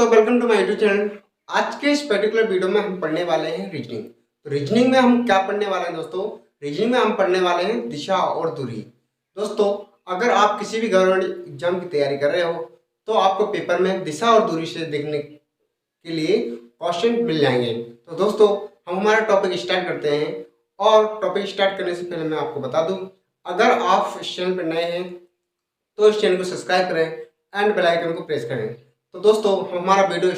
दोस्तों, welcome to my YouTube channel. आज के इस पर्टिकुलर वीडियो में हम पढ़ने वाले हैं रीजनिंग। तो रीजनिंग में हम क्या पढ़ने वाले हैं दोस्तों? रीजनिंग में हम पढ़ने वाले हैं दिशा और दूरी। दोस्तों, अगर आप किसी भी गवर्नमेंट एग्जाम की तैयारी कर रहे हो तो आपको पेपर में दिशा और दूरी से देखने के लिए क्वेश्चन मिल जाएंगे। तो दोस्तों, हम हमारा टॉपिक स्टार्ट करते हैं। और टॉपिक स्टार्ट करने से पहले मैं आपको बता दूं, अगर आप इस चैनल पर नए हैं तो इस चैनल को सब्सक्राइब करें एंड बेल आइकन को प्रेस करें। तो दोस्तों, हमारा वीडियो,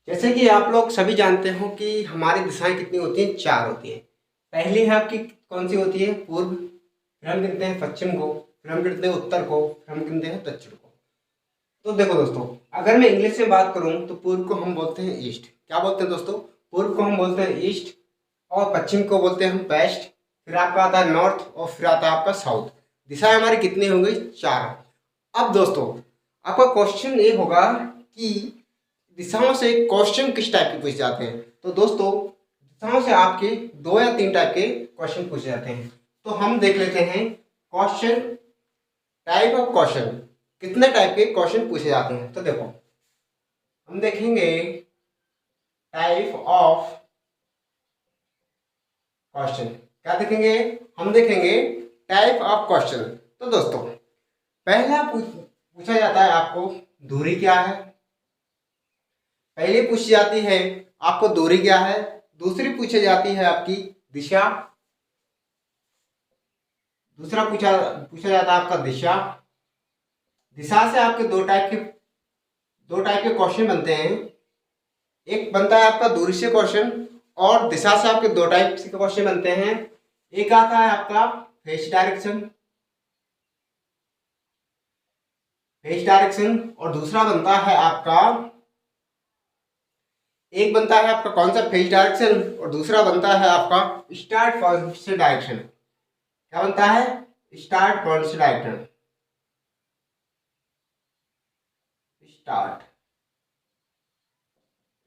जैसे कि आप लोग सभी जानते हो कि हमारी दिशाएं कितनी होती हैं? 4 होती हैं। पहली है आपकी कौन सी होती है? पूर्व। फिर हम गिनते हैं पश्चिम को, फिर हम गिनते हैं उत्तर को, फिर हम गिनते हैं दक्षिण को। तो देखो दोस्तों, अगर मैं इंग्लिश में बात करूं तो पूर्व को हम बोलते हैं ईस्ट। क्या बोलते हैं दोस्तों? पूर्व को हम बोलते हैं ईस्ट, और पश्चिम को बोलते हैं हम वेस्ट। फिर आपका आता है नॉर्थ, और फिर आता है आपका साउथ। दिशाएं हमारी कितनी हो गई? 4। अब दोस्तों, आपका क्वेश्चन ये होगा कि दिशाओं से क्वेश्चन किस टाइप के पूछे जाते हैं? तो दोस्तों, दिशाओं से आपके 2 या 3 टाइप के क्वेश्चन पूछे जाते हैं। तो हम देख लेते हैं क्वेश्चन, टाइप ऑफ क्वेश्चन, कितने टाइप के क्वेश्चन पूछे जाते हैं। तो देखो, हम देखेंगे टाइप ऑफ क्वेश्चन। क्या देखेंगे? हम देखेंगे टाइप ऑफ क्वेश्चन। तो दोस्तों, पहला पूछा जाता है आपको दूरी क्या है। पहली पूछी जाती है आपको दूरी क्या है। दूसरी पूछी जाती है आपकी दिशा। दूसरा पूछा जाता है आपका दिशा। दिशा से आपके दो टाइप के क्वेश्चन बनते हैं। एक बनता है आपका दूरी से क्वेश्चन, और दिशा से आपके 2 टाइप के क्वेश्चन बनते हैं। एक आता है आपका फेस डायरेक्शन, और दूसरा बनता है आपका, एक बनता है आपका कौन सा? फेस डायरेक्शन, और दूसरा बनता है आपका स्टार्ट पॉइंट से डायरेक्शन। क्या बनता है? स्टार्ट पॉइंट से डायरेक्शन।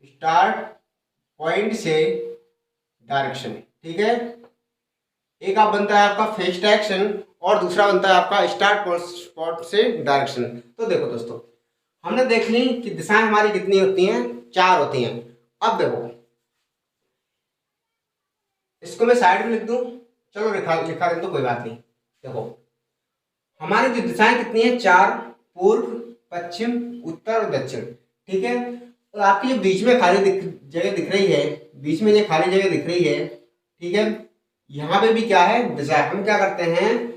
स्टार्ट पॉइंट से डायरेक्शन, ठीक है। एक आप बनता है आपका फेस डायरेक्शन, और दूसरा बनता है आपका स्टार्ट पॉइंट से डायरेक्शन। तो देखो दोस्तों, हमने देख ली कि दिशाएं हमारी कितनी होती हैं? 4 होती हैं। अब देखो, इसको मैं साइड में लिख दूं, चलो लिखा दे तो कोई बात नहीं। देखो, हमारी जो दिशाएं कितनी है? 4। पूर्व, पश्चिम, उत्तर और दक्षिण, ठीक है। और आपकी जो बीच में खाली जगह दिख रही है, बीच में जो खाली जगह दिख रही है, ठीक है, यहाँ पे भी क्या है? दिशा। हम क्या करते हैं?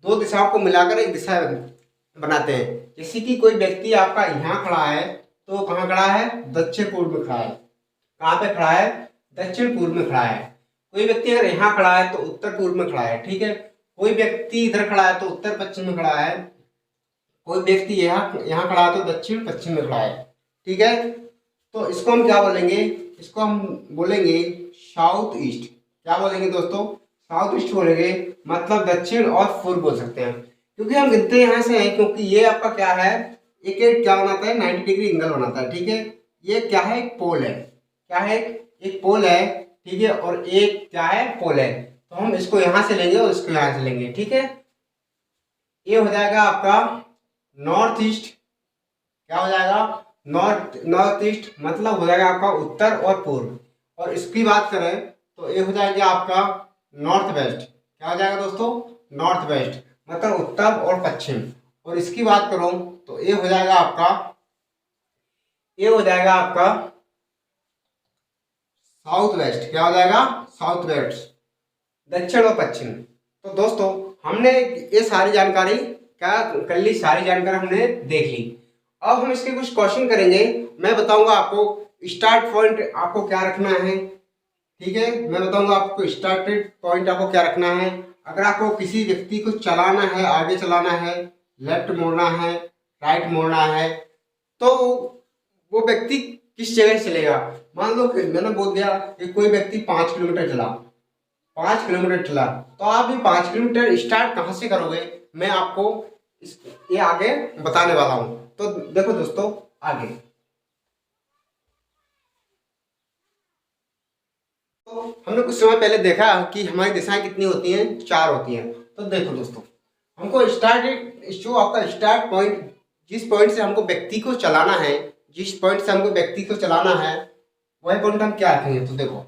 2 दिशाओं को मिलाकर एक दिशा बनाते हैं। जैसे कि कोई व्यक्ति आपका यहाँ खड़ा है, तो कहाँ खड़ा है? दक्षिण पूर्व में खड़ा है। कहाँ पे खड़ा है? दक्षिण पूर्व में खड़ा है। कोई व्यक्ति अगर यहाँ खड़ा है तो उत्तर पूर्व में खड़ा है, ठीक है। कोई व्यक्ति इधर खड़ा है तो उत्तर पश्चिम में खड़ा है। कोई व्यक्ति यहाँ खड़ा है तो दक्षिण पश्चिम में खड़ा है, ठीक है। तो इसको हम क्या बोलेंगे? इसको हम बोलेंगे साउथ ईस्ट। क्या बोलेंगे दोस्तों? साउथ ईस्ट बोलेंगे, मतलब दक्षिण और पूर्व बोल सकते हैं। क्योंकि हम गिनते यहाँ से हैं, क्योंकि ये आपका क्या है? एक क्या बनाता है? 90 डिग्री एंगल बनाता है, ठीक है। ये क्या है? एक पोल है। क्या है? एक पोल है, ठीक है। और एक क्या है? पोल है। तो हम इसको यहाँ से लेंगे और इसको यहाँ से लेंगे, ठीक है। ये हो जाएगा आपका नॉर्थ ईस्ट। क्या हो जाएगा? नॉर्थ ईस्ट, मतलब हो जाएगा आपका उत्तर और पूर्व। और इसकी बात करें तो ये हो जाएगा आपका नॉर्थ वेस्ट। क्या हो जाएगा दोस्तों? नॉर्थ वेस्ट, मतलब उत्तर और पश्चिम। और इसकी बात करूं तो ये हो जाएगा आपका साउथ वेस्ट। क्या हो जाएगा? साउथ वेस्ट, दक्षिण और पश्चिम। तो दोस्तों, हमने ये सारी जानकारी क्या कर ली? सारी जानकारी हमने देख ली। अब हम इसके कुछ क्वेश्चन करेंगे। मैं बताऊंगा आपको स्टार्ट पॉइंट आपको क्या रखना है, ठीक है। मैं बताऊंगा आपको स्टार्ट पॉइंट आपको क्या रखना है। अगर आपको किसी व्यक्ति को चलाना है, आगे चलाना है, लेफ्ट मोड़ना है, राइट मोड़ना है, तो वो व्यक्ति किस जगह से चलेगा? मान लो कि मैंने बोल दिया कि कोई व्यक्ति 5 किलोमीटर चला, 5 किलोमीटर चला, तो आप भी 5 किलोमीटर स्टार्ट कहाँ से करोगे? मैं आपको ये आगे बताने वाला हूँ। तो देखो दोस्तों, आगे तो हमने कुछ समय पहले देखा कि हमारी दिशाएं कितनी होती हैं? 4 होती हैं। तो देखो दोस्तों, हमको जो आपका स्टार्ट पॉइंट जिस पॉइंट से हमको व्यक्ति को चलाना है, जिस पॉइंट से हमको व्यक्ति को चलाना है, वही पॉइंट हम क्या रखेंगे। तो देखो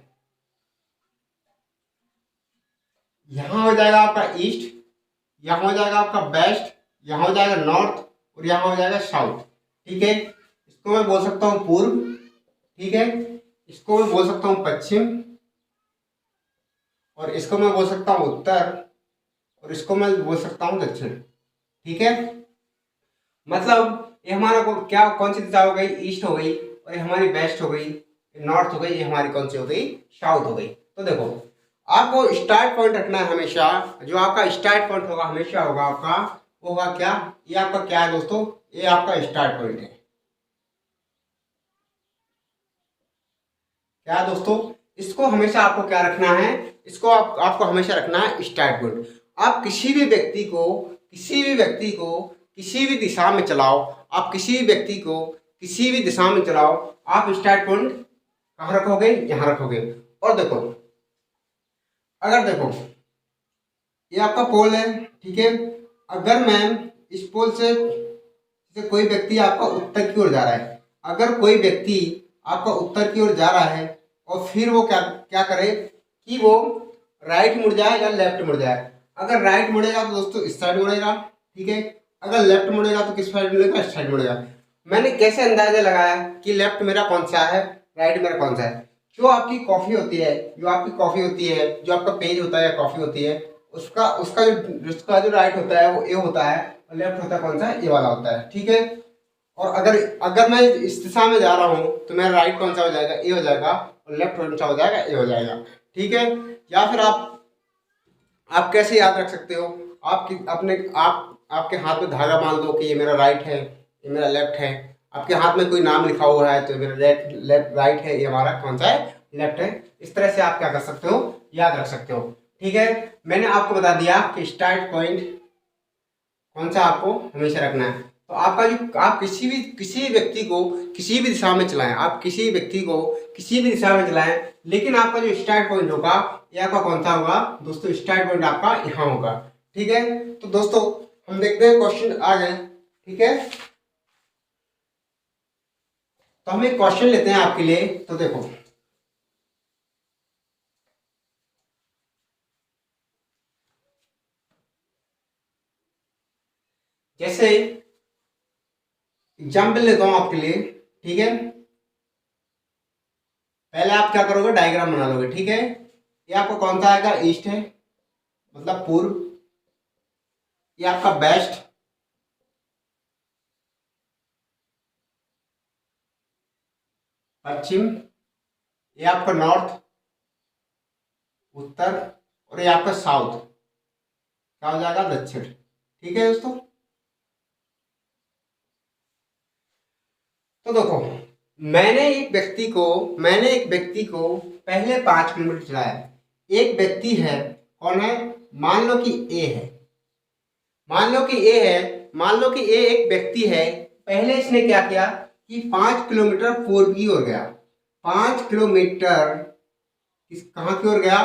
यहाँ हो जाएगा आपका ईस्ट, यहाँ हो जाएगा आपका वेस्ट, यहाँ हो जाएगा नॉर्थ और यहाँ हो जाएगा साउथ। ठीक है, इसको मैं बोल सकता हूँ पूर्व, ठीक है, इसको मैं बोल सकता हूँ पश्चिम, और इसको मैं बोल सकता हूँ उत्तर, और इसको मैं बोल सकता हूँ दक्षिण। ठीक है, मतलब ये हमारा को क्या कौन सी दिशा हो गई, ईस्ट हो गई, और ये हमारी वेस्ट हो गई, नॉर्थ हो गई, ये हमारी कौन सी हो गई, साउथ हो गई। तो देखो आपको स्टार्ट पॉइंट रखना है हमेशा, जो आपका स्टार्ट पॉइंट होगा हमेशा होगा आपका, वो होगा क्या, ये आपका क्या है दोस्तों, ये आपका स्टार्ट पॉइंट है। क्या है दोस्तों, इसको हमेशा आपको क्या रखना है, इसको आपको हमेशा रखना है स्टार्ट पॉइंट। आप किसी भी व्यक्ति को किसी भी दिशा में चलाओ, आप किसी भी व्यक्ति को किसी भी दिशा में चलाओ, आप स्टार्ट पॉइंट कहाँ रखोगे, यहाँ रखोगे। और देखो अगर देखो ये आपका पोल है, ठीक है, अगर मैं इस पोल से कोई व्यक्ति आपका उत्तर की ओर जा रहा है, अगर कोई व्यक्ति आपका उत्तर की ओर जा रहा है और फिर वो क्या क्या करे कि वो राइट मुड़ जाए या लेफ्ट मुड़ जाए। अगर राइट मुड़ेगा तो दोस्तों इस साइड मुड़ेगा, ठीक है, अगर लेफ्ट मुड़ेगा तो किस साइड मुड़ेगा, इस साइड मुड़ेगा। मैंने कैसे अंदाजा लगाया कि लेफ्ट मेरा कौन सा है, राइट मेरा कौन सा है। जो आपकी कॉफ़ी होती है, जो आपका पेज होता है या कॉफ़ी होती है, उसका उसका जो राइट होता है वो ए होता है, और लेफ्ट होता है कौन सा, ए वाला होता है। ठीक है, और अगर अगर मैं इस दिशा में जा रहा हूँ तो मेरा राइट कौन सा हो जाएगा, ए हो जाएगा, और लेफ्ट कौन सा हो जाएगा, ए हो जाएगा। ठीक है, या फिर आप कैसे याद रख सकते हो, आपके हाथ में धागा बांध दो कि ये मेरा राइट है, ये मेरा लेफ्ट है। आपके हाथ में कोई नाम लिखा हुआ है तो मेरा लेफ्ट राइट है, ये हमारा कौन सा है, लेफ्ट है। इस तरह से आप क्या कर सकते हो, याद रख सकते हो। ठीक है, मैंने आपको बता दिया कि स्टार्ट पॉइंट कौन सा आपको हमेशा रखना है। तो आपका जो आप किसी भी व्यक्ति को किसी भी दिशा में चलाएं, आप किसी व्यक्ति को किसी भी दिशा में चलाएं, लेकिन आपका जो स्टार्ट पॉइंट होगा ये आपका कौन सा होगा दोस्तों, स्टार्ट पॉइंट आपका यहाँ होगा। ठीक है, तो दोस्तों हम देखते हैं क्वेश्चन आ गए। ठीक है, तो हम एक क्वेश्चन लेते हैं आपके लिए। तो देखो जैसे एग्जाम्पल लेता हूं आपके लिए। ठीक है, पहले आप क्या करोगे, डायग्राम बना लोगे। ठीक है, ये आपको कौन सा आएगा, ईस्ट है मतलब पूर्व, ये आपका वेस्ट, पश्चिम, ये आपका नॉर्थ उत्तर, और ये आपका साउथ क्या हो जाएगा, दक्षिण। ठीक है दोस्तों, तो देखो मैंने एक व्यक्ति को पहले 5 किलोमीटर चलाया। एक व्यक्ति है, कौन है, मान लो कि ए है, मान लो कि ए एक व्यक्ति है। पहले इसने क्या किया कि 5 किलोमीटर पूर्व की ओर गया, 5 किलोमीटर कहाँ की ओर गया,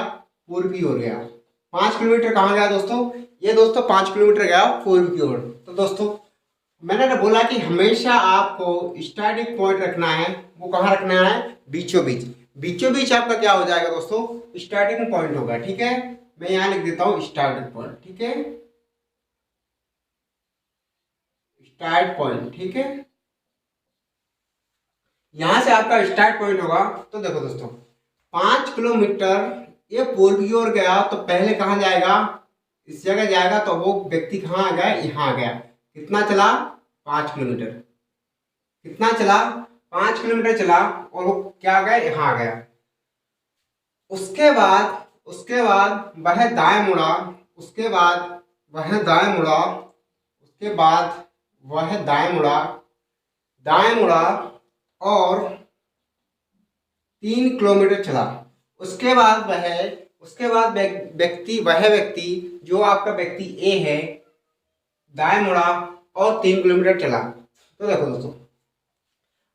पूर्व की ओर गया। 5 किलोमीटर कहाँ गया दोस्तों, ये दोस्तों 5 किलोमीटर गया पूर्व की ओर। तो दोस्तों मैंने ना बोला कि हमेशा आपको स्टार्टिंग पॉइंट रखना है, वो कहाँ रखना है, बीचों बीच आपका क्या हो जाएगा दोस्तों, स्टार्टिंग पॉइंट होगा। ठीक है, मैं यहाँ लिख देता हूँ स्टार्टिंग पॉइंट। ठीक है, स्टार्ट पॉइंट। ठीक है, यहां से आपका स्टार्ट पॉइंट होगा। तो देखो दोस्तों 5 किलोमीटर ये पूर्व की ओर गया, तो पहले कहाँ जाएगा, इस जगह जाएगा। तो वो व्यक्ति कहाँ आ गया, यहाँ आ गया। कितना चला, 5 किलोमीटर। कितना चला, 5 किलोमीटर चला, और वो क्या आ गया, यहाँ आ गया। उसके बाद वह दाएं मुड़ा, उसके बाद वह दाएं मुड़ा और 3 किलोमीटर चला। वह व्यक्ति जो आपका व्यक्ति ए है, दाएं मुड़ा और 3 किलोमीटर चला। तो देखो दोस्तों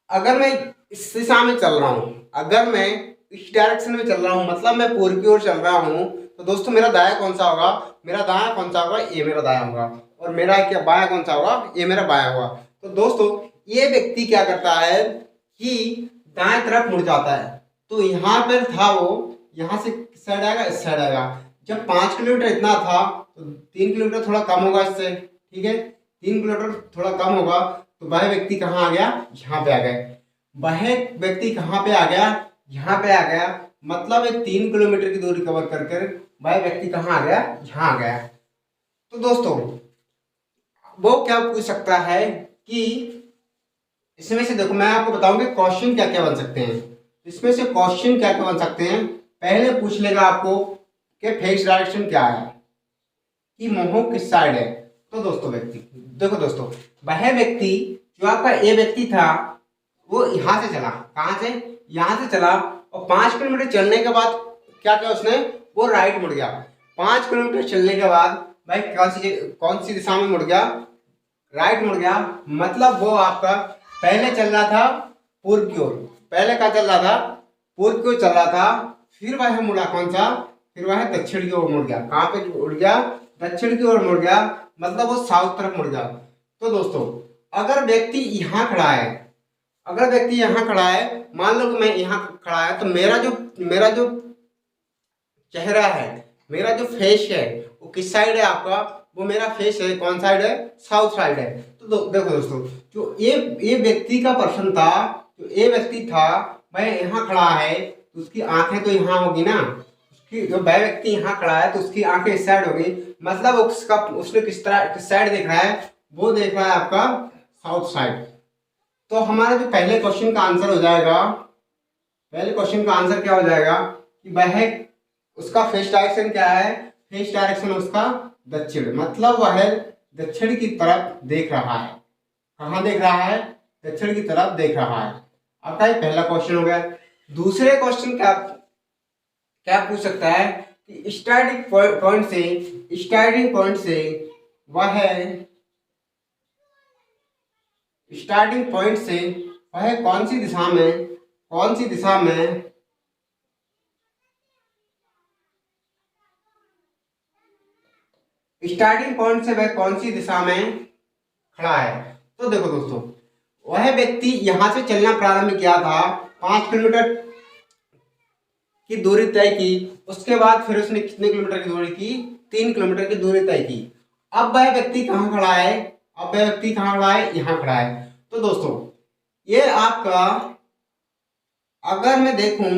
अगर मैं इस दिशा में चल रहा हूं, अगर मैं इस डायरेक्शन में चल रहा हूं, मतलब मैं पूर्व की ओर चल रहा हूं, तो दोस्तों मेरा दायां कौन सा होगा, ये मेरा दायां होगा, और मेरा क्या बायां कौन सा होगा, ये मेरा बायां होगा। तो दोस्तों ये व्यक्ति क्या करता है कि दाएं तरफ मुड़ जाता है। तो यहाँ पर था वो, यहाँ से किस साइड आएगा, इस साइड आएगा। जब 5 किलोमीटर इतना था तो 3 किलोमीटर थोड़ा कम होगा इससे, ठीक है, 3 किलोमीटर थोड़ा कम होगा। तो वह व्यक्ति कहाँ आ गया, यहाँ पे आ गए। वह व्यक्ति कहाँ पे आ गया, यहाँ पे आ गया। मतलब एक 3 किलोमीटर की दूरी कवर कर वह व्यक्ति कहाँ आ गया, यहाँ आ गया। तो दोस्तों वो क्या पूछ सकता है कि इसमें से देखो मैं आपको बताऊंगा क्वेश्चन क्या क्या बन सकते हैं। इसमें से क्वेश्चन क्या क्या बन सकते हैं, पहले पूछ लेगा आपको कि फेस डायरेक्शन क्या है, कि मुंह किस साइड है। तो दोस्तों व्यक्ति देखो दोस्तों, वह व्यक्ति जो आपका ए व्यक्ति था वो यहाँ से चला, कहाँ से, यहाँ से चला, और 5 किलोमीटर चलने के बाद क्या किया उसने, वो राइट मुड़ गया। 5 किलोमीटर चलने के बाद भाई कौन सी दिशा में मुड़ गया, राइट मुड़ गया। मतलब वो आपका पहले चल रहा था पूर्व की ओर, पहले क्या चल रहा था, पूर्व की ओर चल रहा था। फिर वह मुड़ा कौन सा, फिर वह दक्षिण की ओर मुड़ गया। कहाँ पे उड़ गया, दक्षिण की ओर मुड़ गया, मतलब वो साउथ तरफ मुड़ गया। तो दोस्तों अगर व्यक्ति यहाँ खड़ा है, अगर व्यक्ति यहाँ खड़ा है, मान लो कि मैं यहाँ खड़ा है, तो मेरा जो चेहरा है, मेरा जो फेस है वो किस साइड है आपका, वो मेरा फेस है कौन साइड है, साउथ साइड है। तो देखो दोस्तों जो ये व्यक्ति का पर्सन था, जो ये व्यक्ति था वह यहाँ खड़ा है, तो उसकी आंखें तो यहाँ होगी ना, उसकी जो वह व्यक्ति यहाँ खड़ा है तो उसकी आंखें इस साइड होगी। मतलब उसने किस साइड देख रहा है, वो देख रहा है आपका साउथ साइड। तो हमारा जो पहले क्वेश्चन का आंसर हो जाएगा, पहले क्वेश्चन का आंसर क्या हो जाएगा कि वह उसका फेस डायरेक्शन क्या है, फेस डायरेक्शन उसका दक्षिण, मतलब वह दक्षिण की तरफ देख रहा है। कहाँ देख रहा है, दक्षिण की तरफ देख रहा है। आपका ये पहला क्वेश्चन हो गया। दूसरे क्वेश्चन क्या क्या पूछ सकता है कि स्टार्टिंग पॉइंट से वह स्टार्टिंग पॉइंट से वह कौन सी दिशा में स्टार्टिंग पॉइंट से वह कौन सी दिशा में खड़ा है। तो देखो दोस्तों वह व्यक्ति यहां से चलना प्रारंभ किया था, 5 किलोमीटर की दूरी तय की, उसके बाद फिर उसने कितने किलोमीटर की दूरी की, 3 किलोमीटर की दूरी तय की। अब वह व्यक्ति कहाँ खड़ा है, अब वह व्यक्ति कहाँ खड़ा है, यहाँ खड़ा है। तो दोस्तों ये आपका अगर मैं देखूं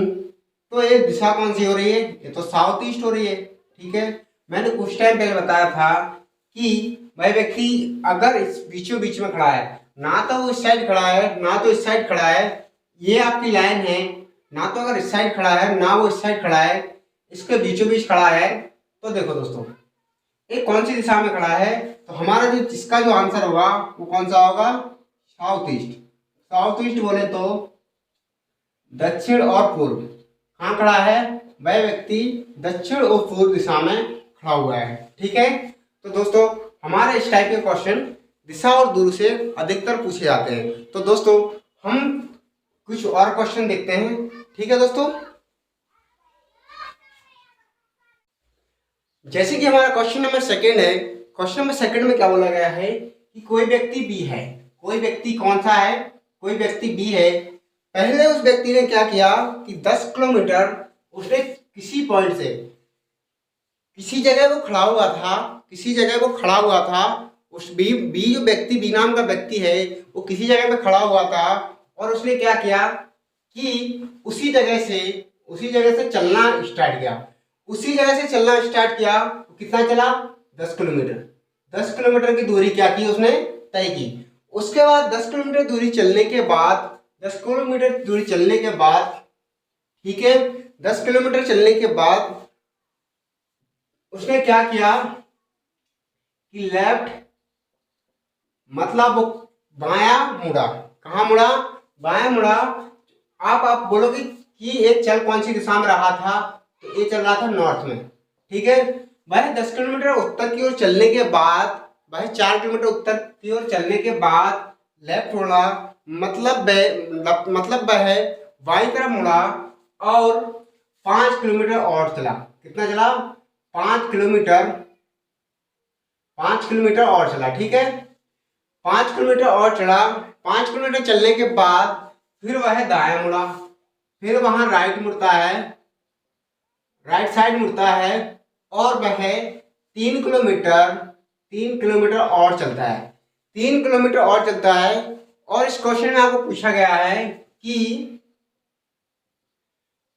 तो ये दिशा कौन सी हो रही है, ये तो साउथ ईस्ट हो रही है, ठीक है। मैंने कुछ टाइम पहले बताया था कि वह व्यक्ति अगर इस बीचों बीच में खड़ा है, ना तो वो इस साइड खड़ा है ना तो इस साइड खड़ा है, ये आपकी लाइन है, ना तो अगर इस साइड खड़ा है ना वो इस साइड खड़ा है, इसके बीचों बीच खड़ा है। तो देखो दोस्तों ये कौन सी दिशा में खड़ा है, तो हमारा जो इसका जो आंसर होगा वो कौन सा होगा, साउथ ईस्ट। साउथ ईस्ट बोले तो दक्षिण और पूर्व। कहाँ खड़ा है, वह व्यक्ति दक्षिण और पूर्व दिशा में खड़ा हुआ है, ठीक है। तो दोस्तों हमारे इस टाइप के क्वेश्चन दिशा और दूरी से अधिकतर पूछे जाते हैं। तो दोस्तों हम कुछ और क्वेश्चन देखते हैं, ठीक है दोस्तों। जैसे कि हमारा क्वेश्चन नंबर सेकंड है, क्वेश्चन नंबर सेकंड में क्या बोला गया है कि कोई व्यक्ति बी है, कोई व्यक्ति कौन सा है, कोई व्यक्ति बी है। पहले उस व्यक्ति ने क्या किया कि 10 किलोमीटर उसने किसी पॉइंट से किसी जगह वो खड़ा हुआ था, किसी जगह वो खड़ा हुआ था। उस बी जो व्यक्ति, बी नाम का व्यक्ति है, वो किसी जगह पे खड़ा हुआ था और उसने क्या किया कि उसी जगह से चलना स्टार्ट किया। उसी जगह से चलना स्टार्ट किया, कितना चला, 10 किलोमीटर। 10 किलोमीटर की दूरी क्या की उसने, तय की। उसके बाद 10 किलोमीटर दूरी चलने के बाद, 10 किलोमीटर दूरी चलने के बाद, ठीक है, 10 किलोमीटर चलने के बाद उसने क्या किया कि लेफ्ट, मतलब वो बायां मुड़ा। कहाँ मुड़ा, बायां मुड़ा। आप बोलोगे कि ये चल कौन सी दिशा में रहा था, तो ये चल रहा था नॉर्थ में, ठीक है। वह 10 किलोमीटर उत्तर की ओर चलने के बाद, वह 4 किलोमीटर उत्तर की ओर चलने के बाद लेफ्ट मुड़ा, मतलब वह बाईं तरफ मुड़ा और 5 किलोमीटर और चला। कितना चला, 5 किलोमीटर और चला, ठीक है। 5 किलोमीटर और चला। 5 किलोमीटर चलने के बाद फिर वह दायां मुड़ा, फिर वहां राइट मुड़ता है, राइट साइड मुड़ता है और वह 3 किलोमीटर 3 किलोमीटर और चलता है। 3 किलोमीटर और चलता है और इस क्वेश्चन में आपको पूछा गया है कि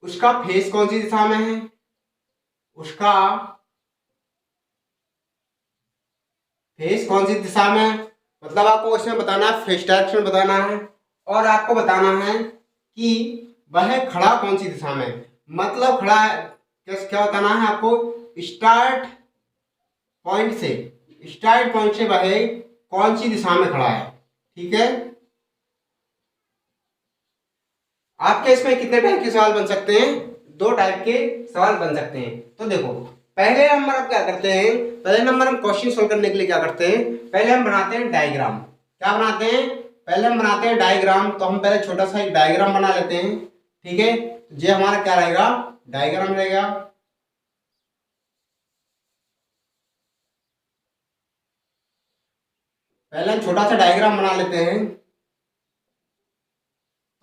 उसका फेस कौन सी दिशा में है, उसका फेस कौन सी दिशा में है, मतलब आपको इसमें बताना है, फेस डायरेक्शन बताना है और आपको बताना है कि वह खड़ा कौन सी दिशा में है। मतलब खड़ा क्या बताना है आपको, स्टार्ट पॉइंट से वह कौन सी दिशा में खड़ा है। ठीक है, आपके इसमें कितने टाइप के सवाल बन सकते हैं, 2 टाइप के सवाल बन सकते हैं। तो देखो पहले नंबर हम क्या करते हैं, पहले नंबर हम क्वेश्चन सोल्व करने के लिए क्या करते हैं, पहले हम बनाते हैं डायग्राम। क्या बनाते हैं, पहले हम बनाते हैं डायग्राम। तो हम पहले छोटा सा एक डायग्राम बना लेते हैं। ठीक है, ये हमारा क्या रहेगा, डायग्राम रहेगा। पहले हम छोटा सा डायग्राम बना लेते हैं।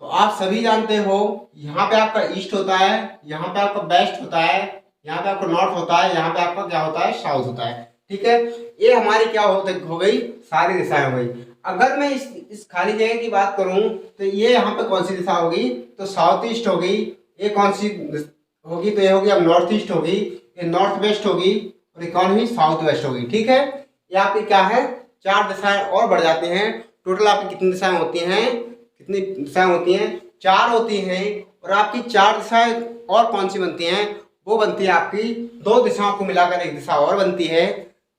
तो आप सभी जानते हो यहाँ पे आपका ईस्ट होता है, यहाँ पे आपका वेस्ट होता है, यहाँ पे आपका नॉर्थ होता है, यहाँ पे आपका क्या होता है, साउथ होता है। ठीक है, ये हमारी क्या हो गई, सारी दिशाएं हो गई। अगर मैं इस खाली जगह की बात करूं तो ये यहाँ पे कौन सी दिशा होगी, तो साउथ ईस्ट होगी। ये कौन सी होगी, तो ये होगी अब नॉर्थ ईस्ट होगी, ये नॉर्थ वेस्ट होगी और ये कौन हुई, साउथ वेस्ट होगी। ठीक है, ये आपकी क्या है, 4 दिशाएं और बढ़ जाती हैं। टोटल आपकी कितनी दिशाएं होती हैं, कितनी दिशाएं होती हैं, 4 होती हैं। और आपकी 4 दिशाएं और कौन सी बनती हैं, वो बनती है आपकी 2 दिशाओं को मिलाकर एक दिशा और बनती है।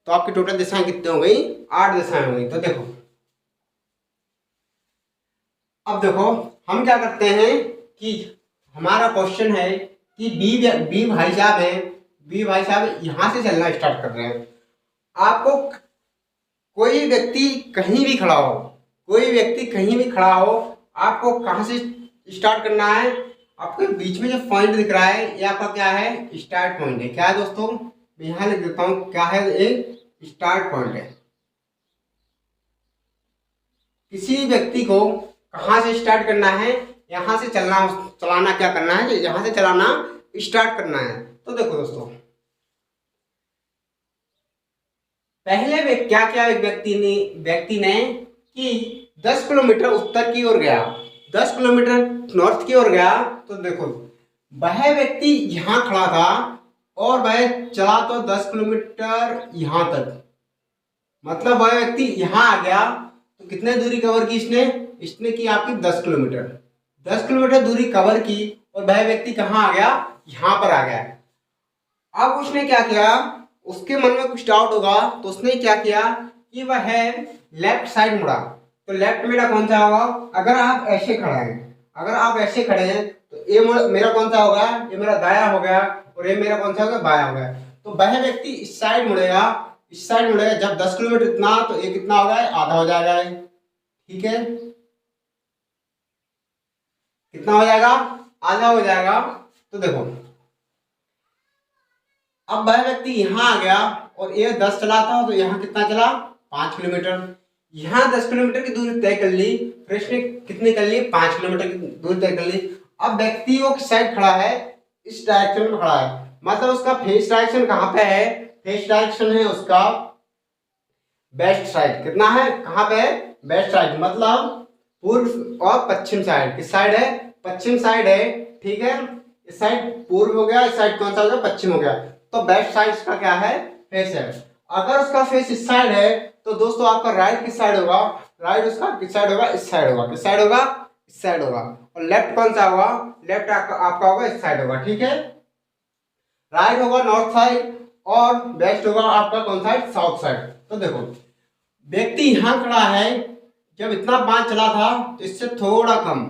तो आपकी टोटल दिशाएं कितनी हो गई, 8 दिशाएं हो गई। तो देखो अब देखो हम क्या करते हैं कि हमारा क्वेश्चन है कि बी भाई साहब है, बी भाई साहब यहां से चलना स्टार्ट कर रहे हैं। आपको कोई व्यक्ति कहीं भी खड़ा हो, कोई व्यक्ति कहीं भी खड़ा हो, आपको कहां से स्टार्ट करना है, आपके बीच में जो पॉइंट दिख रहा है ये आपका क्या है, स्टार्ट पॉइंट है। क्या है दोस्तों, मैं यहां लिख देता हूं, क्या है, एक स्टार्ट पॉइंट है। किसी व्यक्ति को कहां से स्टार्ट करना है, यहां से चलाना क्या करना है, यहां से चलाना स्टार्ट करना है। तो देखो दोस्तों पहले क्या क्या एक व्यक्ति ने कि 10 किलोमीटर उत्तर की ओर गया, 10 किलोमीटर नॉर्थ की ओर गया। तो देखो वह व्यक्ति यहां खड़ा था और वह चला तो 10 किलोमीटर यहां तक, मतलब वह व्यक्ति यहां आ गया। तो कितने दूरी कवर की इसने की आपकी 10 किलोमीटर, 10 किलोमीटर दूरी कवर की और वह व्यक्ति कहाँ आ गया, यहां पर आ गया। अब उसने क्या किया, उसके मन में कुछ डाउट होगा, तो उसने क्या किया कि वह लेफ्ट साइड मुड़ा। तो लेफ्ट मेरा कौन सा होगा, अगर आप ऐसे खड़े हैं, अगर आप ऐसे खड़े हैं तो ये मेरा कौन सा होगा, ये मेरा दाया हो गया और ये मेरा कौन सा होगा, बाया हो गया। तो वह व्यक्ति इस साइड मुड़ेगा, इस साइड मुड़ेगा। जब 10 किलोमीटर इतना, तो ये कितना होगा, आधा हो जाएगा। ठीक है, कितना हो जाएगा, आधा हो जाएगा। तो देखो अब वह व्यक्ति यहाँ आ गया और ये 10 चला था, तो यहाँ कितना चला, 5 किलोमीटर। यहाँ 10 किलोमीटर की दूरी तय कर ली, फिर इसने कितनी कर ली, 5 किलोमीटर की दूरी तय कर ली। अब व्यक्ति वो किस साइड खड़ा है, इस डायरेक्शन में खड़ा है, मतलब उसका फेस डायरेक्शन कहाँ पे है, फेस डायरेक्शन है उसका वेस्ट साइड। कितना है, कहाँ पे है, वेस्ट साइड, मतलब पूर्व और पश्चिम साइड। किस साइड है, पश्चिम साइड है। ठीक है, इस साइड पूर्व हो गया, इस साइड कौन सा हो गया, पश्चिम हो गया। तो वेस्ट साइड का क्या है, फेस है। अगर उसका फेस इस साइड है तो दोस्तों आपका राइट किस साइड होगा, राइट उसका किस साइड होगा, इस साइड होगा। किस साइड होगा, इस साइड होगा। और लेफ्ट कौन सा होगा, लेफ्ट आपका होगा इस साइड होगा। ठीक है, राइट होगा नॉर्थ साइड और वेस्ट होगा आपका कौन साइड, साउथ साइड। तो देखो व्यक्ति यहां खड़ा है, जब इतना 5 चला था तो इससे थोड़ा कम,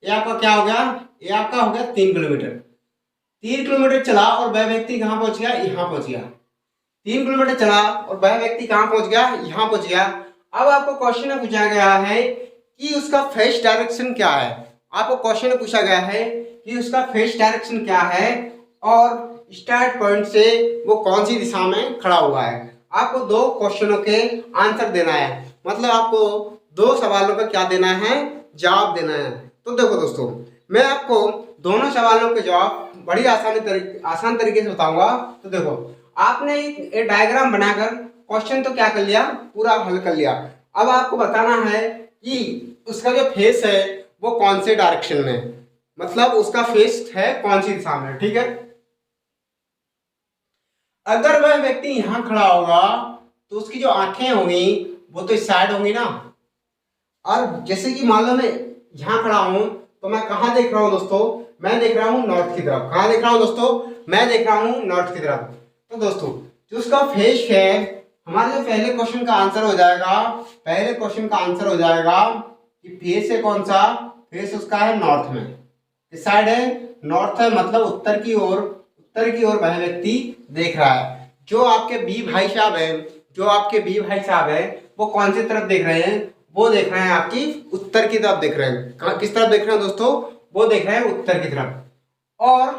ये आपका क्या हो गया, ये आपका हो गया 3 किलोमीटर। 3 किलोमीटर चला और वह व्यक्ति कहां पहुंच गया, यहां पहुंच गया। 3 किलोमीटर चला और वह व्यक्ति कहां पहुंच गया, यहां पहुंच गया। अब आपको क्वेश्चन में पूछा गया है कि उसका फेस डायरेक्शन क्या है, आपको क्वेश्चन में पूछा गया है कि उसका फेस डायरेक्शन क्या है और स्टार्ट पॉइंट से वो कौन सी दिशा में खड़ा हुआ है। आपको 2 क्वेश्चनों के आंसर देना है, मतलब आपको 2 सवालों का क्या देना है, जवाब देना है। तो देखो दोस्तों, मैं आपको दोनों सवालों के जवाब बड़ी आसान तरीके से बताऊंगा। तो देखो, आपने एक डायग्राम बनाकर क्वेश्चन तो क्या कर लिया, पूरा हल कर लिया। अब आपको बताना है कि उसका जो फेस है वो कौन से डायरेक्शन में, मतलब उसका फेस है कौन सी दिशा में। ठीक है, अगर वह व्यक्ति यहां खड़ा होगा तो उसकी जो आंखें होंगी वो तो इस साइड होंगी ना। और जैसे कि मान लो मैं यहां खड़ा हूं तो मैं कहां देख रहा हूं दोस्तों, मैं देख रहा हूं नॉर्थ की तरफ। कहां देख रहा हूं दोस्तों, मैं देख रहा हूं नॉर्थ की तरफ। तो दोस्तों, जो उसका फेस है, हमारे जो पहले क्वेश्चन का आंसर हो जाएगा, पहले क्वेश्चन का आंसर हो जाएगा कि फेस है कौन सा, फेस उसका है नॉर्थ में। किस साइड है, नॉर्थ है, मतलब उत्तर की ओर, उत्तर की ओर वह व्यक्ति देख रहा है। जो आपके बी भाई साहब है, जो आपके बी भाई साहब है, वो कौन सी तरफ देख रहे हैं, वो देख रहे हैं आपकी उत्तर की तरफ देख रहे हैं। किस तरफ देख रहे हैं दोस्तों, वो देख रहे हैं उत्तर की तरफ। और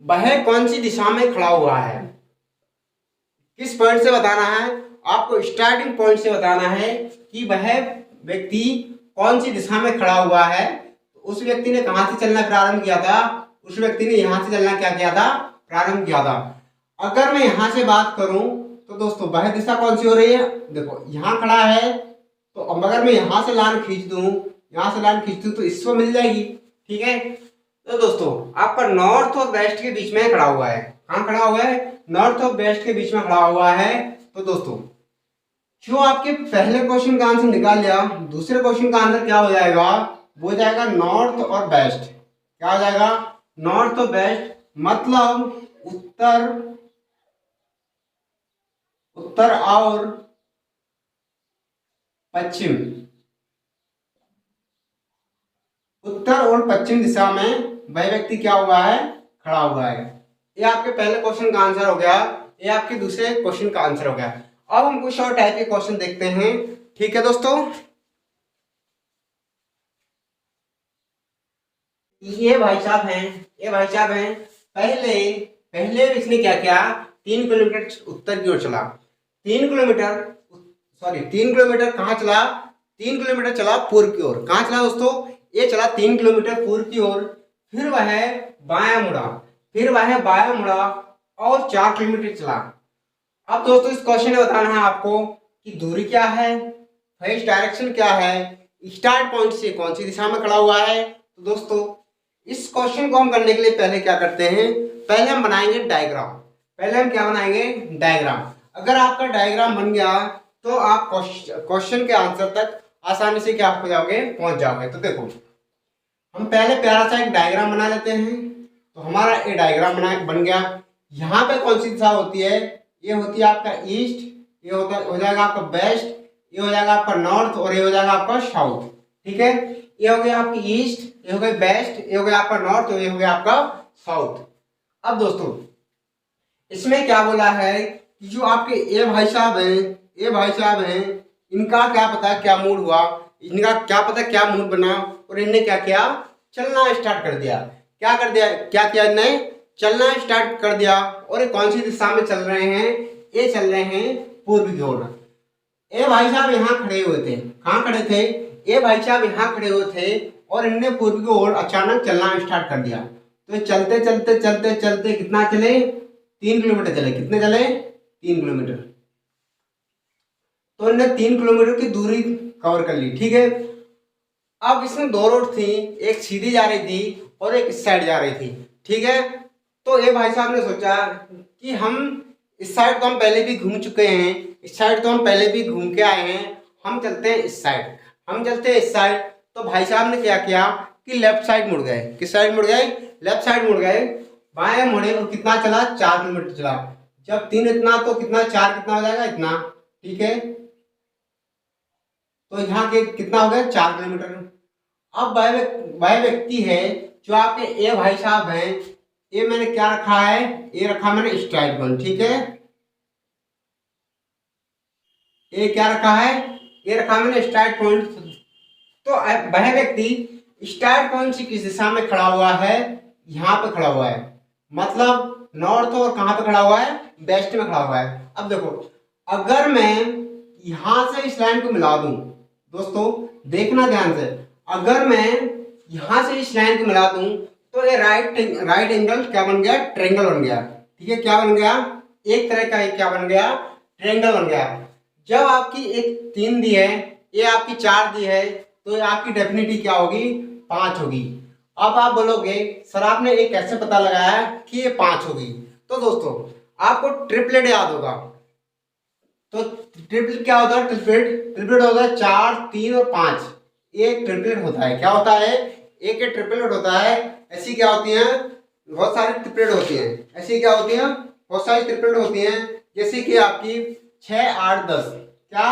वह कौन सी दिशा में खड़ा हुआ है, किस पॉइंट से बताना है आपको, स्टार्टिंग पॉइंट से बताना है कि वह व्यक्ति कौन सी दिशा में खड़ा हुआ है। उस व्यक्ति ने कहां से चलना प्रारंभ किया था, उस व्यक्ति ने यहां से चलना क्या किया था, प्रारंभ किया था। अगर मैं यहां से बात करूं तो दोस्तों, वह दिशा कौन सी हो रही है, देखो यहां खड़ा है, तो अब अगर मैं यहां से लाइन खींच दूं, यहां से लाइन खींच दूं तो इसको मिल जाएगी। ठीक है, तो दोस्तों आपका नॉर्थ और वेस्ट के बीच में खड़ा हुआ है। कहां खड़ा हुआ है, नॉर्थ और वेस्ट के बीच में खड़ा हुआ है। तो दोस्तों, जो आपके पहले क्वेश्चन का आंसर निकाल लिया, दूसरे क्वेश्चन का आंसर क्या हो जाएगा, वो हो जाएगा नॉर्थ और वेस्ट। क्या हो जाएगा, नॉर्थ और वेस्ट, मतलब उत्तर, उत्तर और पश्चिम, उत्तर और पश्चिम दिशा में वह व्यक्ति क्या हुआ है, खड़ा हुआ है। ये आपके पहले क्वेश्चन का आंसर हो गया, ये आपके दूसरे क्वेश्चन का आंसर हो गया। अब हम कुछ और टाइप के क्वेश्चन देखते हैं। ठीक है दोस्तों, ये भाई साहब हैं, ये भाई साहब हैं, पहले पहले इसने क्या किया, 3 किलोमीटर उत्तर की ओर चला, 3 किलोमीटर, सॉरी 3 किलोमीटर कहाँ चला, 3 किलोमीटर चला पूर्व की ओर। कहाँ चला दोस्तों, ये चला 3 किलोमीटर पूर्व की ओर। फिर वह बायां मुड़ा, फिर वह बायां मुड़ा और 4 किलोमीटर चला। अब दोस्तों, इस क्वेश्चन में बताना है आपको कि दूरी क्या है, फेस डायरेक्शन क्या है, स्टार्ट पॉइंट से कौन सी दिशा में खड़ा हुआ है। तो दोस्तों, इस क्वेश्चन को हम करने के लिए पहले क्या करते हैं, पहले हम बनाएंगे डायग्राम। पहले हम क्या बनाएंगे, डायग्राम। अगर आपका डायग्राम बन गया तो आप क्वेश्चन के आंसर तक आसानी से क्या हो जाओगे, पहुंच जाओगे। तो देखो, हम पहले प्यारा सा एक डायग्राम बना लेते हैं। तो हमारा ये डायग्राम बन गया। यहाँ पे कौन सी दिशा होती है, ये होती है आपका ईस्ट, ये हो जाएगा आपका वेस्ट, ये हो जाएगा आपका नॉर्थ और ये हो जाएगा आपका साउथ। ठीक है, ये हो गया आपकी ईस्ट, ये हो गया वेस्ट, ये हो गया आपका नॉर्थ और ये हो गया आपका साउथ। अब दोस्तों, इसमें क्या बोला है कि जो आपके ये भाई साहब हैं, ये भाई साहब हैं, इनका क्या पता क्या मूड हुआ, इनका क्या पता क्या मूड बना और इनने क्या किया, चलना स्टार्ट कर दिया। क्या कर दिया, क्या किया इनने, चलना स्टार्ट कर दिया। और ये कौन सी दिशा में चल रहे हैं, ये चल रहे हैं पूर्व की ओर। ये भाई साहब यहाँ खड़े हुए थे, कहाँ खड़े थे, ये भाई साहब यहाँ खड़े हुए थे और इनने पूर्व की ओर अचानक चलना स्टार्ट कर दिया। तो चलते चलते चलते चलते कितना चले, 3 किलोमीटर चले। कितने चले, 3 किलोमीटर। तो इन्हें 3 किलोमीटर की दूरी कवर कर ली। ठीक है, अब इसमें 2 रोड थी, एक सीधी जा रही थी और एक इस साइड जा रही थी। ठीक है, तो ये भाई साहब ने सोचा कि हम इस साइड तो हम पहले भी घूम चुके हैं, इस साइड तो हम पहले भी घूम के आए हैं, हम चलते हैं इस साइड, हम चलते हैं इस साइड। तो भाई साहब ने क्या किया कि लेफ्ट साइड मुड़ गए। किस साइड मुड़ गए, लेफ्ट साइड मुड़ गए, बाएं मुड़े और कितना चला, 4 किलोमीटर चला। जब 3 इतना तो कितना, 4 कितना हो जाएगा, इतना। ठीक है, तो यहाँ के कितना हो गया, 4 किलोमीटर। अब वह व्यक्ति है जो आपके ए भाई साहब हैं, ये मैंने क्या रखा है, ये रखा मैंने स्ट्राइट पॉइंट। ठीक है, ये क्या रखा है, ये रखा मैंने स्ट्राइट पॉइंट। तो वह व्यक्ति स्टार्ट पॉइंट से किस दिशा में खड़ा हुआ है, यहाँ पे खड़ा हुआ है। मतलब नॉर्थ और कहाँ पे खड़ा हुआ है, वेस्ट में खड़ा हुआ है। अब देखो अगर मैं यहां से इस लाइन को मिला दूं, दोस्तों देखना ध्यान से, अगर मैं यहां से इस लाइन को मिला दूं तो ये राइट एंगल क्या बन गया, ट्रायंगल बन गया। ठीक है, क्या बन गया, एक तरह का क्या बन गया, ट्रायंगल बन गया। जब आपकी एक 3 दी है, ये आपकी 4 दी है, तो ये आपकी डेफिनिटी क्या होगी, 5 होगी। अब आप बोलोगे सर आपने ये कैसे पता लगाया कि ये 5 होगी। तो दोस्तों आपको ट्रिपलेट याद होगा, तो ट्रिपलेट क्या होता है, ट्रिपलेट होता है 4, 3 और 5। एक ट्रिपलेट होता है, क्या होता है, एक ट्रिपलेट होता है। ऐसी क्या होती है, बहुत सारी ट्रिपलेट होती हैं। ऐसी क्या होती है, बहुत सारी ट्रिपलेट होती हैं। जैसे कि आपकी 6, 8, 10, क्या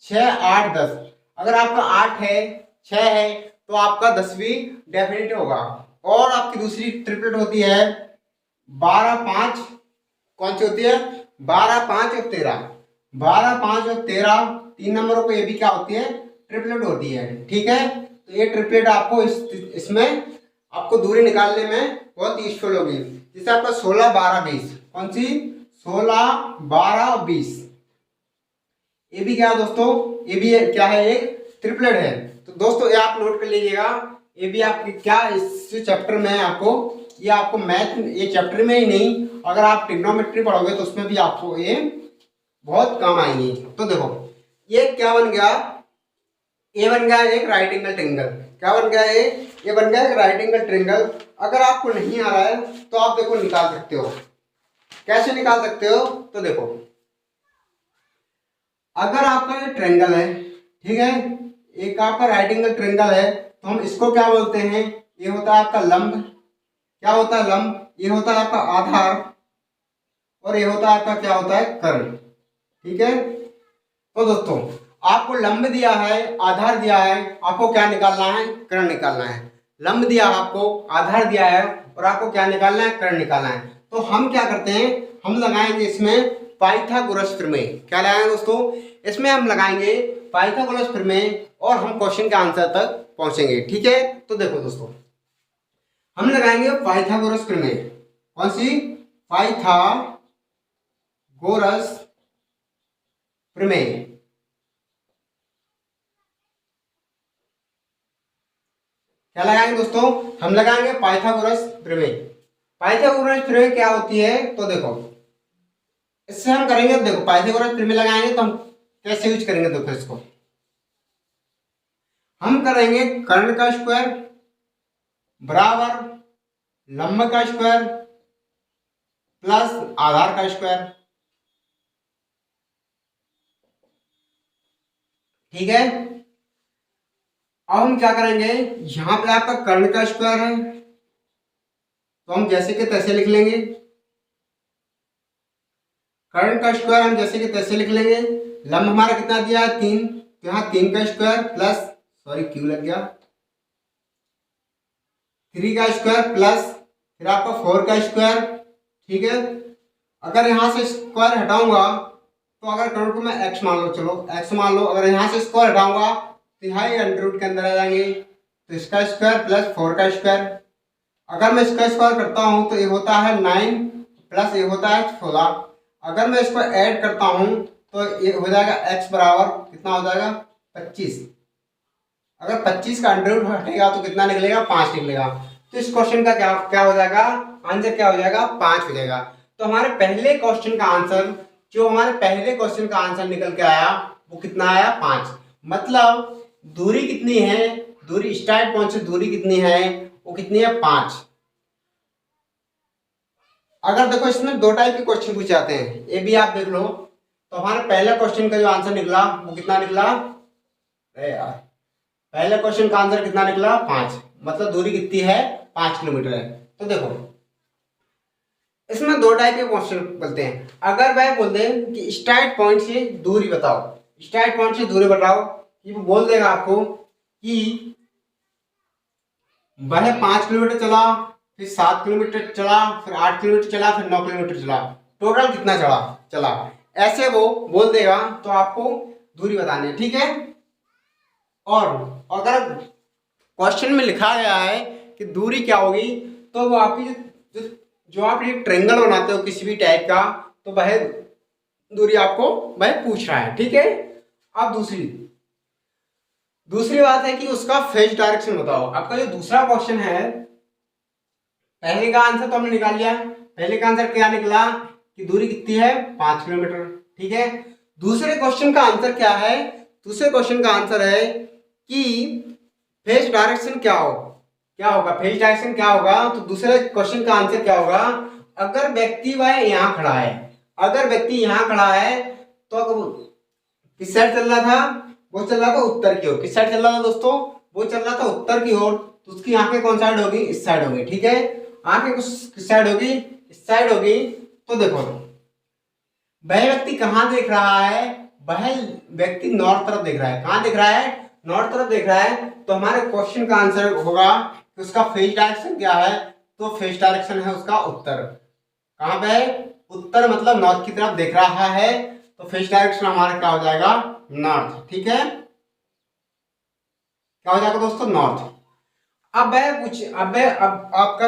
6, 8, 10, अगर आपका 8 है, 6 है, तो आपका 10वीं डेफिनेट होगा। और आपकी दूसरी ट्रिपलेट होती है 12, 5, कौन सी होती है, 12, 5 और 13। 12, 5 और 13 3 नंबरों को ये भी क्या होती है, ट्रिपलेट होती है। ठीक है, तो ये ट्रिपलेट आपको इसमें आपको दूरी निकालने में बहुत यूजफुल होगी। जैसे आपका 16, 12, 20, कौन सी 16, 12, 20, ये भी क्या है दोस्तों, ये भी क्या है, एक ट्रिपलेट है। तो दोस्तों ये आप नोट कर लीजिएगा, ये भी आपके क्या इस चैप्टर में आपको, ये आपको मैथ ये चैप्टर में ही नहीं, अगर आप ट्रिग्नोमेट्री पढ़ोगे तो उसमें भी आपको ये बहुत काम आएंगी। तो देखो ये क्या बन गया, ये बन गया एक राइट एंगल ट्रायंगल। क्या बन गया, ये बन गया एक राइट एंगल ट्रायंगल। अगर आपको नहीं आ रहा है तो आप देखो निकाल सकते हो। कैसे निकाल सकते हो, तो देखो अगर आपका ये ट्रायंगल है, ठीक है, एक आपका राइट एंगल ट्रायंगल है, तो हम इसको क्या बोलते हैं, ये होता है आपका लंब। क्या होता है, लंब। ये होता है आपका आधार, और ये होता है आपका क्या होता है, कर्ण। ठीक है, तो दोस्तों आपको लंब दिया है, आधार दिया है, आपको क्या निकालना है, कर्ण निकालना है। लंब दिया आपको, आधार दिया है, और आपको क्या निकालना है, कर्ण निकालना है। तो हम क्या करते हैं, हम लगाएंगे इसमें पाइथागोरस प्रमेय। क्या लगाएंगे दोस्तों, इसमें हम लगाएंगे पाइथागोरस प्रमेय, और हम क्वेश्चन के आंसर तक पहुंचेंगे। ठीक है, तो देखो दोस्तों हम लगाएंगे पाइथागोरस प्रमेय। कौन सी, पाइथागोरस प्रमेय। क्या लगाएंगे दोस्तों, हम लगाएंगे पाइथागोरस प्रमेय। पाइथागोरस प्रमेय क्या होती है, तो देखो इससे हम करेंगे, देखो पाइथागोरस प्रमेय लगाएंगे तो हम कैसे यूज करेंगे, देखो इसको हम करेंगे कर्ण का स्क्वायर बराबर लंब का स्क्वायर प्लस आधार का स्क्वायर। ठीक है, अब हम क्या करेंगे, यहां पे आपका कर्ण का स्क्वायर है, तो हम जैसे के तैसे लिख लेंगे। कर्ण का स्क्वायर हम जैसे के तैसे लिख लेंगे। लंब हमारा कितना दिया है, 3, तो यहाँ 3 का स्क्वायर प्लस, सॉरी क्यों लग गया, 3 का स्क्वायर प्लस फिर आपका 4 का स्क्वायर। ठीक है, अगर यहाँ से स्क्वायर हटाऊंगा तो अगर कर्ण को मैं x मान लो, चलो x मान लो, अगर यहाँ से स्क्वायर हटाऊंगा तो यहाँ अंडर रूट के अंदर आ जाएंगे, तो इसका स्क्वायर प्लस 4 का स्क्वायर। अगर मैं इसका स्क्वायर करता हूँ तो ये होता है 9 प्लस ये होता है 16। अगर मैं इसको ऐड करता हूँ तो ये हो जाएगा x बराबर कितना हो जाएगा, 25। अगर 25 का अंडर रूट हटेगा तो कितना निकलेगा, 5 निकलेगा। तो इस क्वेश्चन का क्या क्या हो जाएगा, आंसर क्या हो जाएगा, 5 हो जाएगा। तो हमारे पहले क्वेश्चन का आंसर, जो हमारे पहले क्वेश्चन का आंसर निकल के आया वो कितना आया, 5। मतलब दूरी कितनी है, दूरी स्टार्ट पॉइंट से दूरी कितनी है, वो कितनी है, 5। अगर देखो इसमें 2 टाइप के क्वेश्चन पूछे जाते हैं, ये भी आप देख लो। तो हमारे पहले क्वेश्चन का जो आंसर निकला वो कितना निकला, अरे यार पहले क्वेश्चन का आंसर कितना निकला, 5। मतलब दूरी कितनी है, 5 किलोमीटर है। तो देखो इसमें 2 टाइप के क्वेश्चन बोलते हैं। अगर वह बोल दे कि स्टार्ट पॉइंट से दूरी बताओ, स्टार्ट पॉइंट से दूरी बताओ, ये बोल देगा आपको कि वह 5 किलोमीटर चला, फिर 7 किलोमीटर चला, फिर 8 किलोमीटर चला, फिर 9 किलोमीटर चला, टोटल कितना चला, ऐसे वो बोल देगा। तो आपको दूरी बतानी है। ठीक है, और अगर क्वेश्चन में लिखा गया है कि दूरी क्या होगी, तो वो आपकी जो जो आप ये ट्रायंगल बनाते हो किसी भी टाइप का, तो वह दूरी आपको वह पूछ रहा है। ठीक है, अब दूसरी बात है कि उसका फेज डायरेक्शन बताओ। आपका जो दूसरा क्वेश्चन है, पहले का आंसर तो हमने निकाल लिया। पहले का आंसर क्या निकला कि दूरी कितनी है, 5 किलोमीटर। ठीक है, दूसरे क्वेश्चन का आंसर क्या है? दूसरे क्वेश्चन का आंसर है कि फेज डायरेक्शन क्या होगा, फेज डायरेक्शन क्या होगा। तो दूसरे क्वेश्चन का आंसर क्या होगा, अगर व्यक्ति वह यहाँ खड़ा है, अगर व्यक्ति यहाँ खड़ा है तो किस साइड चल रहा था, वो चल रहा था उत्तर की ओर। किस साइड चल रहा था दोस्तों, वो चल रहा था उत्तर की ओर। तो उसकी आंखें कौन साइड होगी, इस साइड होगी। ठीक है, आंखें किस साइड होगी, इस साइड होगी। तो देखो वह व्यक्ति कहाँ देख रहा है, वह व्यक्ति नॉर्थ तरफ देख रहा है। कहाँ देख रहा है, नॉर्थ तरफ देख रहा है। तो हमारे क्वेश्चन का आंसर होगा कि उसका फेज डायरेक्शन क्या है, तो फेज डायरेक्शन है उसका उत्तर। कहाँ पे है, उत्तर, मतलब नॉर्थ की तरफ देख रहा है। तो फेज डायरेक्शन हमारा क्या हो जाएगा, नॉर्थ। ठीक है, क्या हो जाएगा दोस्तों, नॉर्थ। अब आपका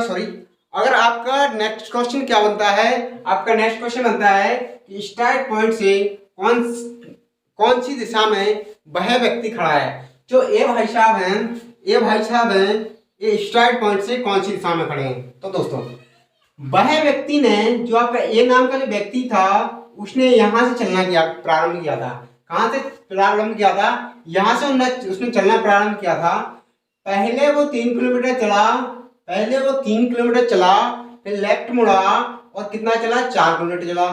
अगर आपका नेक्स्ट क्वेश्चन क्या बनता है, आपका नेक्स्ट क्वेश्चन बनता है कि स्टार्ट पॉइंट से कौन सी दिशा में वह व्यक्ति खड़ा है। जो ये भाई साहब हैं, ये स्टार्ट पॉइंट से कौन सी दिशा में खड़े हैं। तो दोस्तों वह व्यक्ति ने, जो आपका ए नाम का जो व्यक्ति था, उसने यहां से चलना प्रारंभ किया था। कहां से प्रारंभ किया था, यहां से उसने चलना प्रारंभ किया था। पहले वो 3 किलोमीटर चला, फिर लेफ्ट मुड़ा और कितना चला, 4 किलोमीटर चला।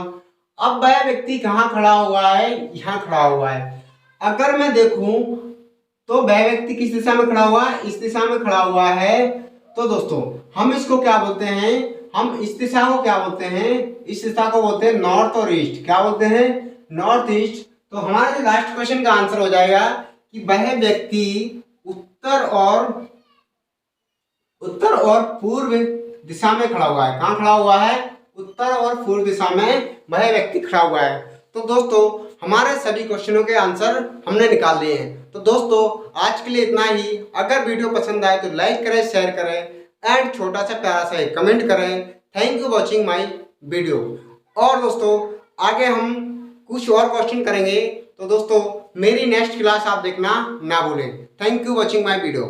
अब वह व्यक्ति कहाँ खड़ा हुआ है, यहाँ खड़ा हुआ है। अगर मैं देखूं तो वह व्यक्ति किस दिशा में खड़ा हुआ है, इस दिशा में खड़ा हुआ है। तो दोस्तों हम इसको क्या बोलते हैं, हम इस दिशा को क्या बोलते हैं, इस दिशा को बोलते हैं नॉर्थ और ईस्ट। क्या बोलते हैं, नॉर्थ ईस्ट। तो हमारा जो लास्ट क्वेश्चन का आंसर हो जाएगा कि वह व्यक्ति उत्तर और पूर्व दिशा में खड़ा हुआ है। कहाँ खड़ा हुआ है, उत्तर और पूर्व दिशा में वह व्यक्ति खड़ा हुआ है। तो दोस्तों हमारे सभी क्वेश्चनों के आंसर हमने निकाल लिए हैं। तो दोस्तों आज के लिए इतना ही। अगर वीडियो पसंद आए तो लाइक करें, शेयर करें एंड छोटा सा प्यारा सा एक कमेंट करें। Thank you watching my video. और दोस्तों आगे हम कुछ और क्वेश्चन करेंगे, तो दोस्तों मेरी नेक्स्ट क्लास आप देखना ना भूलें। Thank you watching my video.